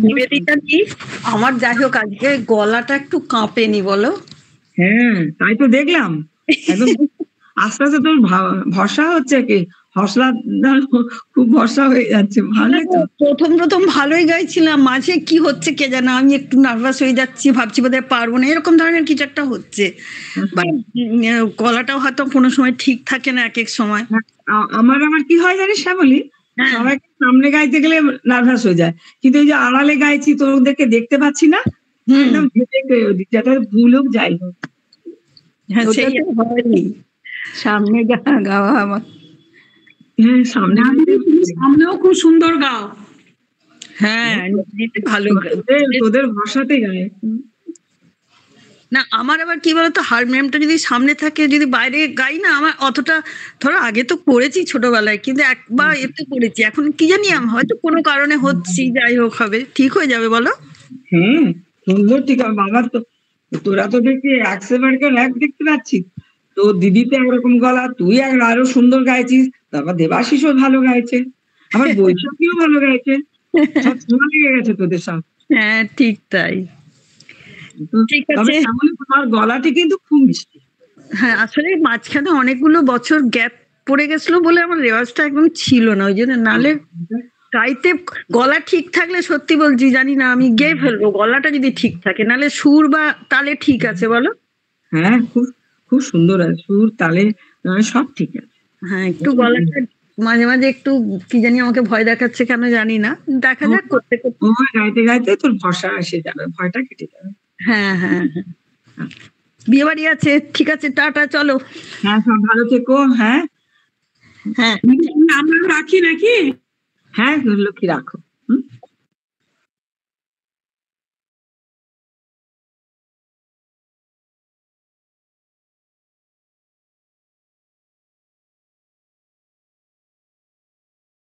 নিবেদিতা কি, আমার যাই হোক আজকে গলাটা একটু কাঁপেনি বলো? হ্যাঁ, তাই তো দেখলাম। একদম আস্তে আস্তে তোর ভরসা হচ্ছে, কি হসলা খুব ভরসা হয়ে যাচ্ছে। ভালো তো, প্রথম ভালোই গাইছিলাম, মাঝে কি হচ্ছে কে জানে, আমি একটু নার্ভাস হয়ে যাচ্ছি, ভাবছি বোধহয় পারবো না, এরকম ধরনের কিছু একটা হচ্ছে। গলাটাও হয়তো কোনো সময় ঠিক থাকে না এক এক সময়। আমার কি হয় জানিস শ্যামলী, সবাইকে সামনে গাইতে গেলে নার্ভাস হয়ে যায়, কিন্তু এই যে আড়ালে গাইছি তোদেরকে দেখতে পাচ্ছি না, একদম যেটা ভুল হোক যাই হোক। হ্যাঁ, সেই হয়নি সামনে গাওয়া আমার। হ্যাঁ, সামনেও খুব সুন্দর গাও। হ্যাঁ, ভালো, তোদের ভাষাতে গায়ে। না আমার আবার কি বলতো, হারমোনিয়ামটা যদি সামনে থাকে, যদি বাইরে গাই না, আমার অতটা, ধরো আগে তো করেছি ছোটবেলায়, কিন্তু একবার একটু করেছি, এখন কি জানি হয়তো কোনো কারণে হচ্ছি, যাই হোক হবে, ঠিক হয়ে যাবে বলো। সুন্দর, ঠিক আছে। আমার তো, তোরা তো দেখি এক দেখতে পাচ্ছি, তো দিদি তো একরকম গলা, তুই আরো সুন্দর গাইছিস, তারপর দেবাশিসও ভালো গাইছে, আমার বৈশাখীও ভালো গাইছে, সব ভালো লেগে গেছে তোদের সব। হ্যাঁ ঠিক তাই, ঠিক আছে। তোমার গলাটি কিন্তু খুব মিষ্টি। হ্যাঁ আসলে মাঝখানে অনেকগুলো বছর গ্যাপ পড়ে গেছিল বলে আমার রেওয়াজটা একদম ছিল না, ওই জন্য, নালে গাইতে গলা ঠিক থাকলে সত্যি বলছি, জানি না আমি গেয়ে ফেলবো গলাটা যদি ঠিক থাকে, নালে সুর বা তালে ঠিক আছে বলো। হ্যাঁ খুব খুব সুন্দর আছে, সুর তালে সব ঠিক আছে। হ্যাঁ একটু গলাটা মাঝে মাঝে একটু কি জানি আমাকে ভয় দেখাচ্ছে কেন জানি না, দেখা যাক, করতে করতে গাইতে গাইতে তোর ভরসা এসে যাবে, ভয়টা কেটে যাবে। হ্যাঁ হ্যাঁ হ্যাঁ, বিয়ে বাড়ি আছে, ঠিক আছে, টাটা, চলো। হ্যাঁ সব ভালো থেকো। হ্যাঁ হ্যাঁ আমরা রাখি নাকি? হ্যাঁ লক্ষ্মী রাখো।